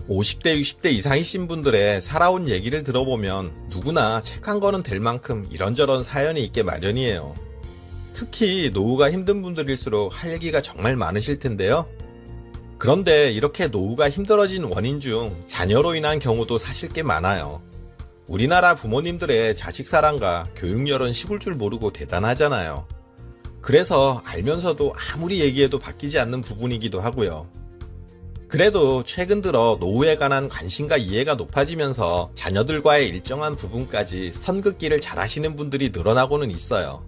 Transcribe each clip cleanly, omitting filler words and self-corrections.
50대, 60대 이상이신 분들의 살아온 얘기를 들어보면 누구나 책 한 권은 될 만큼 이런저런 사연이 있게 마련이에요. 특히 노후가 힘든 분들일수록 할 얘기가 정말 많으실 텐데요. 그런데 이렇게 노후가 힘들어진 원인 중 자녀로 인한 경우도 사실 꽤 많아요. 우리나라 부모님들의 자식 사랑과 교육열은 식을 줄 모르고 대단하잖아요. 그래서 알면서도 아무리 얘기해도 바뀌지 않는 부분이기도 하고요. 그래도 최근 들어 노후에 관한 관심과 이해가 높아지면서 자녀들과의 일정한 부분까지 선긋기를 잘하시는 분들이 늘어나고는 있어요.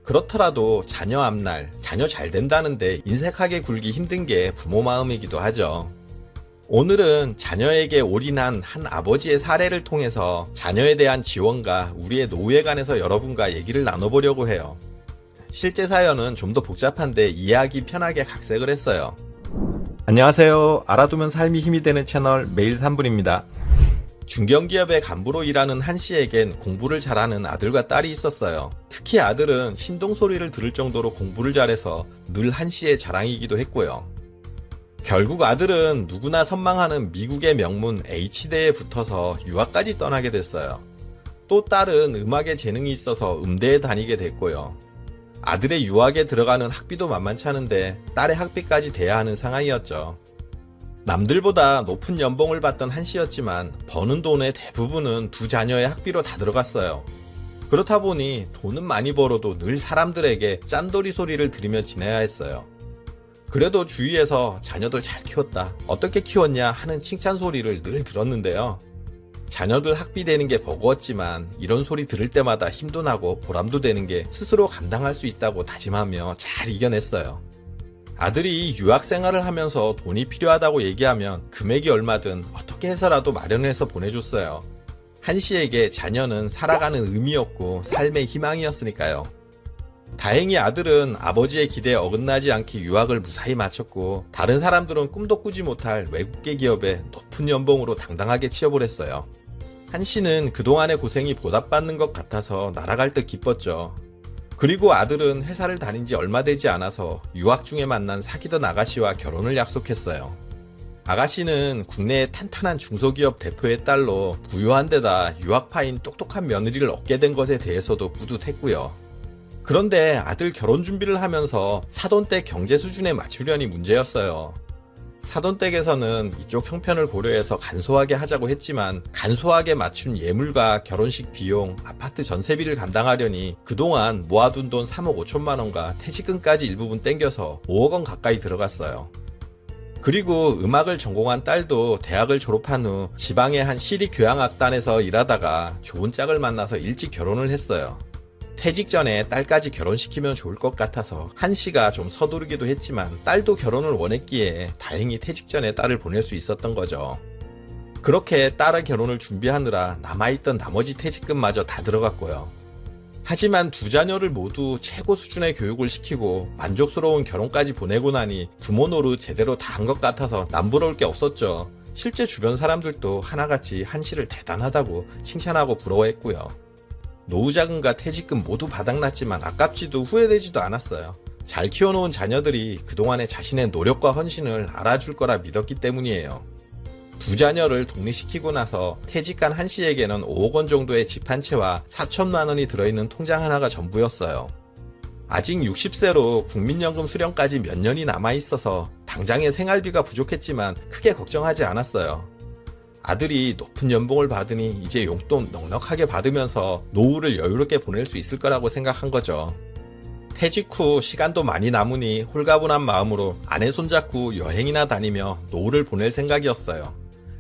그렇더라도 자녀 앞날, 자녀 잘 된다는데 인색하게 굴기 힘든 게 부모 마음이기도 하죠. 오늘은 자녀에게 올인한 한 아버지의 사례를 통해서 자녀에 대한 지원과 우리의 노후에 관해서 여러분과 얘기를 나눠보려고 해요. 실제 사연은 좀 더 복잡한데 이해하기 편하게 각색을 했어요. 안녕하세요. 알아두면 삶이 힘이 되는 채널 매일 3분입니다. 중견기업의 간부로 일하는 한 씨에겐 공부를 잘하는 아들과 딸이 있었어요. 특히 아들은 신동소리를 들을 정도로 공부를 잘해서 늘 한 씨의 자랑이기도 했고요. 결국 아들은 누구나 선망하는 미국의 명문 H대에 붙어서 유학까지 떠나게 됐어요. 또 딸은 음악에 재능이 있어서 음대에 다니게 됐고요. 아들의 유학에 들어가는 학비도 만만치 않은데 딸의 학비까지 대야 하는 상황이었죠. 남들보다 높은 연봉을 받던 한 씨였지만 버는 돈의 대부분은 두 자녀의 학비로 다 들어갔어요. 그렇다 보니 돈은 많이 벌어도 늘 사람들에게 짠돌이 소리를 들으며 지내야 했어요. 그래도 주위에서 자녀들 잘 키웠다, 어떻게 키웠냐 하는 칭찬 소리를 늘 들었는데요. 자녀들 학비 되는 게 버거웠지만 이런 소리 들을 때마다 힘도 나고 보람도 되는 게 스스로 감당할 수 있다고 다짐하며 잘 이겨냈어요. 아들이 유학 생활을 하면서 돈이 필요하다고 얘기하면 금액이 얼마든 어떻게 해서라도 마련해서 보내줬어요. 한 씨에게 자녀는 살아가는 의미였고 삶의 희망이었으니까요. 다행히 아들은 아버지의 기대에 어긋나지 않게 유학을 무사히 마쳤고 다른 사람들은 꿈도 꾸지 못할 외국계 기업에 높은 연봉으로 당당하게 취업을 했어요. 한 씨는 그동안의 고생이 보답받는 것 같아서 날아갈 듯 기뻤죠. 그리고 아들은 회사를 다닌 지 얼마 되지 않아서 유학 중에 만난 사귀던 아가씨와 결혼을 약속했어요. 아가씨는 국내의 탄탄한 중소기업 대표의 딸로 부유한 데다 유학파인 똑똑한 며느리를 얻게 된 것에 대해서도 뿌듯했고요. 그런데 아들 결혼 준비를 하면서 사돈댁 경제 수준에 맞추려니 문제였어요. 사돈댁에서는 이쪽 형편을 고려해서 간소하게 하자고 했지만 간소하게 맞춘 예물과 결혼식 비용, 아파트 전세비를 감당하려니 그동안 모아둔 돈 3억 5천만 원과 퇴직금까지 일부분 땡겨서 5억 원 가까이 들어갔어요. 그리고 음악을 전공한 딸도 대학을 졸업한 후 지방의 한 시립교향악단에서 일하다가 좋은 짝을 만나서 일찍 결혼을 했어요. 퇴직 전에 딸까지 결혼시키면 좋을 것 같아서 한 씨가 좀 서두르기도 했지만 딸도 결혼을 원했기에 다행히 퇴직 전에 딸을 보낼 수 있었던 거죠. 그렇게 딸의 결혼을 준비하느라 남아있던 나머지 퇴직금마저 다 들어갔고요. 하지만 두 자녀를 모두 최고 수준의 교육을 시키고 만족스러운 결혼까지 보내고 나니 부모 노릇 제대로 다 한 것 같아서 남부러울 게 없었죠. 실제 주변 사람들도 하나같이 한 씨를 대단하다고 칭찬하고 부러워했고요. 노후자금과 퇴직금 모두 바닥났지만 아깝지도 후회되지도 않았어요. 잘 키워놓은 자녀들이 그동안의 자신의 노력과 헌신을 알아줄 거라 믿었기 때문이에요. 두 자녀를 독립시키고 나서 퇴직한 한 씨에게는 5억 원 정도의 집 한 채와 4천만 원이 들어있는 통장 하나가 전부였어요. 아직 60세로 국민연금 수령까지 몇 년이 남아있어서 당장의 생활비가 부족했지만 크게 걱정하지 않았어요. 아들이 높은 연봉을 받으니 이제 용돈 넉넉하게 받으면서 노후를 여유롭게 보낼 수 있을 거라고 생각한 거죠. 퇴직 후 시간도 많이 남으니 홀가분한 마음으로 아내 손잡고 여행이나 다니며 노후를 보낼 생각이었어요.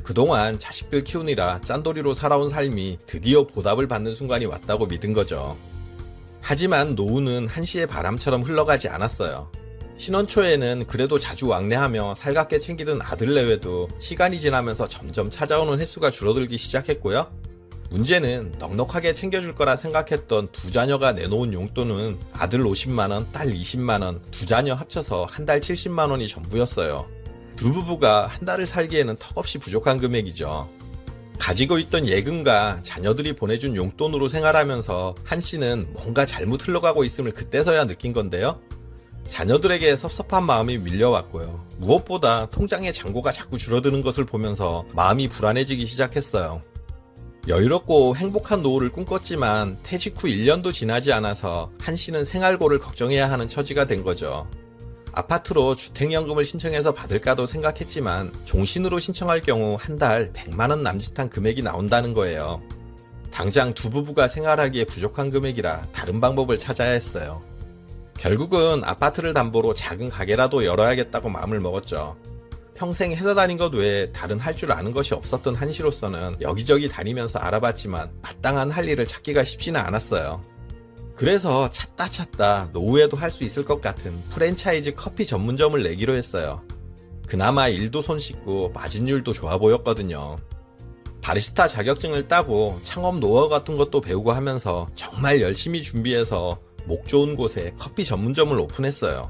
그동안 자식들 키우느라 짠돌이로 살아온 삶이 드디어 보답을 받는 순간이 왔다고 믿은 거죠. 하지만 노후는 한 씨의 바람처럼 흘러가지 않았어요. 신혼 초에는 그래도 자주 왕래하며 살갑게 챙기던 아들 내외도 시간이 지나면서 점점 찾아오는 횟수가 줄어들기 시작했고요. 문제는 넉넉하게 챙겨줄 거라 생각했던 두 자녀가 내놓은 용돈은 아들 50만원, 딸 20만원, 두 자녀 합쳐서 한 달 70만원이 전부였어요. 두 부부가 한 달을 살기에는 턱없이 부족한 금액이죠. 가지고 있던 예금과 자녀들이 보내준 용돈으로 생활하면서 한 씨는 뭔가 잘못 흘러가고 있음을 그때서야 느낀 건데요. 자녀들에게 섭섭한 마음이 밀려왔고요. 무엇보다 통장의 잔고가 자꾸 줄어드는 것을 보면서 마음이 불안해지기 시작했어요. 여유롭고 행복한 노후를 꿈꿨지만 퇴직 후 1년도 지나지 않아서 한 씨는 생활고를 걱정해야 하는 처지가 된 거죠. 아파트로 주택연금을 신청해서 받을까도 생각했지만 종신으로 신청할 경우 한 달 100만원 남짓한 금액이 나온다는 거예요. 당장 두 부부가 생활하기에 부족한 금액이라 다른 방법을 찾아야 했어요. 결국은 아파트를 담보로 작은 가게라도 열어야겠다고 마음을 먹었죠. 평생 회사 다닌 것 외에 다른 할 줄 아는 것이 없었던 한 씨로서는 여기저기 다니면서 알아봤지만 마땅한 할 일을 찾기가 쉽지는 않았어요. 그래서 찾다 노후에도 할 수 있을 것 같은 프랜차이즈 커피 전문점을 내기로 했어요. 그나마 일도 손쉽고 마진율도 좋아 보였거든요. 바리스타 자격증을 따고 창업 노하우 같은 것도 배우고 하면서 정말 열심히 준비해서 목 좋은 곳에 커피 전문점을 오픈했어요.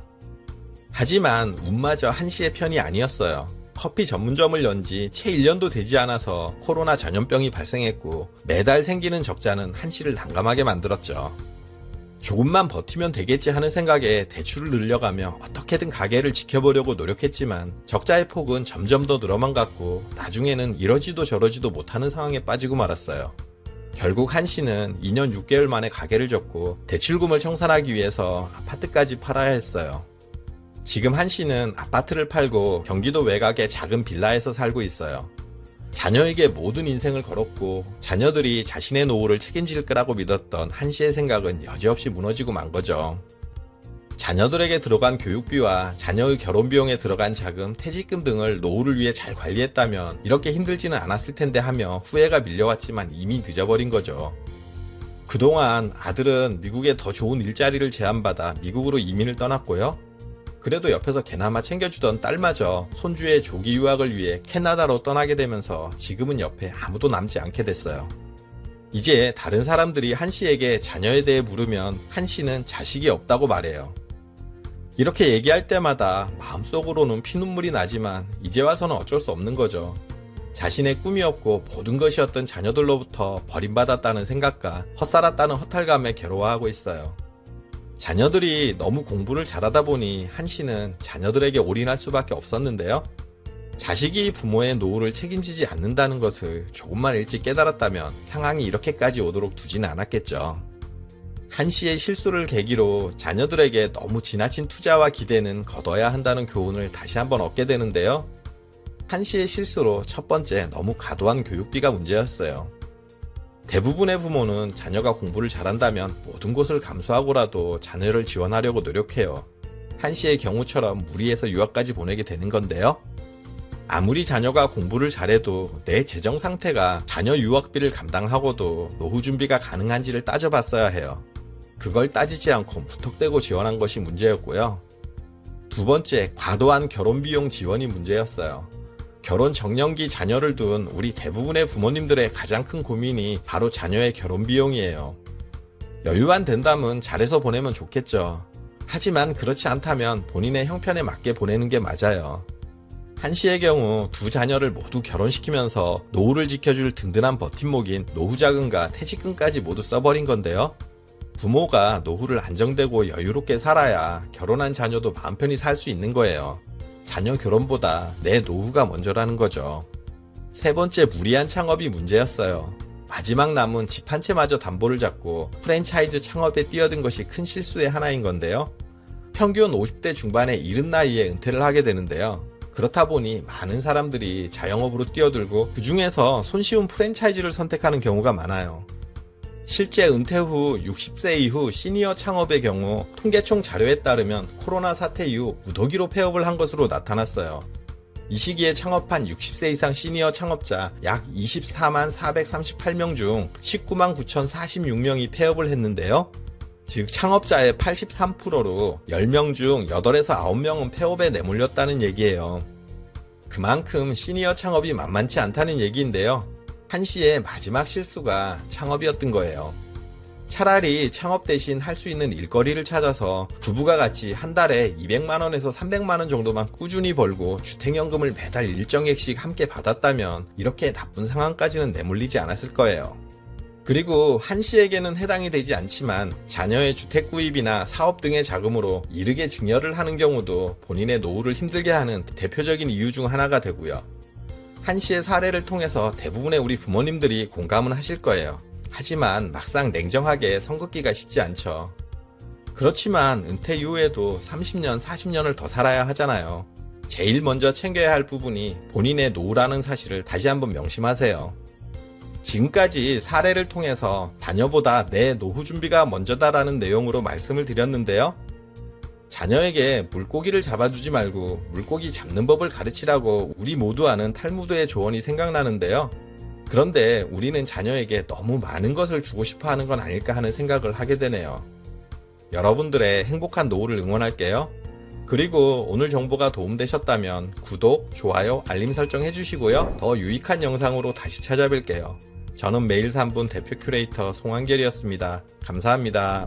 하지만 운마저 한 씨의 편이 아니었어요. 커피 전문점을 연 지 채 1년도 되지 않아서 코로나 전염병이 발생했고 매달 생기는 적자는 한 씨를 난감하게 만들었죠. 조금만 버티면 되겠지 하는 생각에 대출을 늘려가며 어떻게든 가게를 지켜보려고 노력했지만 적자의 폭은 점점 더 늘어만 갔고 나중에는 이러지도 저러지도 못하는 상황에 빠지고 말았어요. 결국 한 씨는 2년 6개월 만에 가게를 접고 대출금을 청산하기 위해서 아파트까지 팔아야 했어요. 지금 한 씨는 아파트를 팔고 경기도 외곽의 작은 빌라에서 살고 있어요. 자녀에게 모든 인생을 걸었고 자녀들이 자신의 노후를 책임질 거라고 믿었던 한 씨의 생각은 여지없이 무너지고 만 거죠. 자녀들에게 들어간 교육비와 자녀의 결혼 비용에 들어간 자금, 퇴직금 등을 노후를 위해 잘 관리했다면 이렇게 힘들지는 않았을 텐데 하며 후회가 밀려왔지만 이미 늦어버린 거죠. 그동안 아들은 미국에 더 좋은 일자리를 제안받아 미국으로 이민을 떠났고요. 그래도 옆에서 개나마 챙겨주던 딸마저 손주의 조기 유학을 위해 캐나다로 떠나게 되면서 지금은 옆에 아무도 남지 않게 됐어요. 이제 다른 사람들이 한 씨에게 자녀에 대해 물으면 한 씨는 자식이 없다고 말해요. 이렇게 얘기할 때마다 마음속으로는 피눈물이 나지만 이제 와서는 어쩔 수 없는 거죠. 자신의 꿈이었고 모든 것이었던 자녀들로부터 버림받았다는 생각과 헛살았다는 허탈감에 괴로워하고 있어요. 자녀들이 너무 공부를 잘하다 보니 한 씨는 자녀들에게 올인할 수밖에 없었는데요. 자식이 부모의 노후를 책임지지 않는다는 것을 조금만 일찍 깨달았다면 상황이 이렇게까지 오도록 두지는 않았겠죠. 한 씨의 실수를 계기로 자녀들에게 너무 지나친 투자와 기대는 거둬야 한다는 교훈을 다시 한번 얻게 되는데요. 한 씨의 실수로 첫 번째, 너무 과도한 교육비가 문제였어요. 대부분의 부모는 자녀가 공부를 잘한다면 모든 것을 감수하고라도 자녀를 지원하려고 노력해요. 한 씨의 경우처럼 무리해서 유학까지 보내게 되는 건데요. 아무리 자녀가 공부를 잘해도 내 재정 상태가 자녀 유학비를 감당하고도 노후 준비가 가능한지를 따져봤어야 해요. 그걸 따지지 않고 무턱대고 지원한 것이 문제였고요. 두 번째, 과도한 결혼 비용 지원이 문제였어요. 결혼 정년기 자녀를 둔 우리 대부분의 부모님들의 가장 큰 고민이 바로 자녀의 결혼 비용이에요. 여유만 된다면 잘해서 보내면 좋겠죠. 하지만 그렇지 않다면 본인의 형편에 맞게 보내는 게 맞아요. 한 씨의 경우 두 자녀를 모두 결혼시키면서 노후를 지켜줄 든든한 버팀목인 노후자금과 퇴직금까지 모두 써버린 건데요. 부모가 노후를 안정되고 여유롭게 살아야 결혼한 자녀도 마음 편히 살 수 있는 거예요. 자녀 결혼보다 내 노후가 먼저라는 거죠. 세 번째, 무리한 창업이 문제였어요. 마지막 남은 집 한 채마저 담보를 잡고 프랜차이즈 창업에 뛰어든 것이 큰 실수의 하나인 건데요. 평균 50대 중반의 이른 나이에 은퇴를 하게 되는데요. 그렇다 보니 많은 사람들이 자영업으로 뛰어들고 그 중에서 손쉬운 프랜차이즈를 선택하는 경우가 많아요. 실제 은퇴 후 60세 이후 시니어 창업의 경우 통계청 자료에 따르면 코로나 사태 이후 무더기로 폐업을 한 것으로 나타났어요. 이 시기에 창업한 60세 이상 시니어 창업자 약 24만 438명 중 19만 9,046명이 폐업을 했는데요. 즉 창업자의 83%로 10명 중 8에서 9명은 폐업에 내몰렸다는 얘기예요. 그만큼 시니어 창업이 만만치 않다는 얘기인데요. 한 씨의 마지막 실수가 창업이었던 거예요. 차라리 창업 대신 할 수 있는 일거리를 찾아서 부부가 같이 한 달에 200만원에서 300만원 정도만 꾸준히 벌고 주택연금을 매달 일정액씩 함께 받았다면 이렇게 나쁜 상황까지는 내몰리지 않았을 거예요. 그리고 한 씨에게는 해당이 되지 않지만 자녀의 주택 구입이나 사업 등의 자금으로 이르게 증여를 하는 경우도 본인의 노후를 힘들게 하는 대표적인 이유 중 하나가 되고요. 한 씨의 사례를 통해서 대부분의 우리 부모님들이 공감은 하실 거예요. 하지만 막상 냉정하게 선긋기가 쉽지 않죠. 그렇지만 은퇴 이후에도 30년, 40년을 더 살아야 하잖아요. 제일 먼저 챙겨야 할 부분이 본인의 노후라는 사실을 다시 한번 명심하세요. 지금까지 사례를 통해서 자녀보다 내 노후 준비가 먼저다라는 내용으로 말씀을 드렸는데요. 자녀에게 물고기를 잡아주지 말고 물고기 잡는 법을 가르치라고 우리 모두 아는 탈무드의 조언이 생각나는데요. 그런데 우리는 자녀에게 너무 많은 것을 주고 싶어 하는 건 아닐까 하는 생각을 하게 되네요. 여러분들의 행복한 노후를 응원할게요. 그리고 오늘 정보가 도움되셨다면 구독, 좋아요, 알림 설정 해주시고요. 더 유익한 영상으로 다시 찾아뵐게요. 저는 매일 3분 대표 큐레이터 송한결이었습니다. 감사합니다.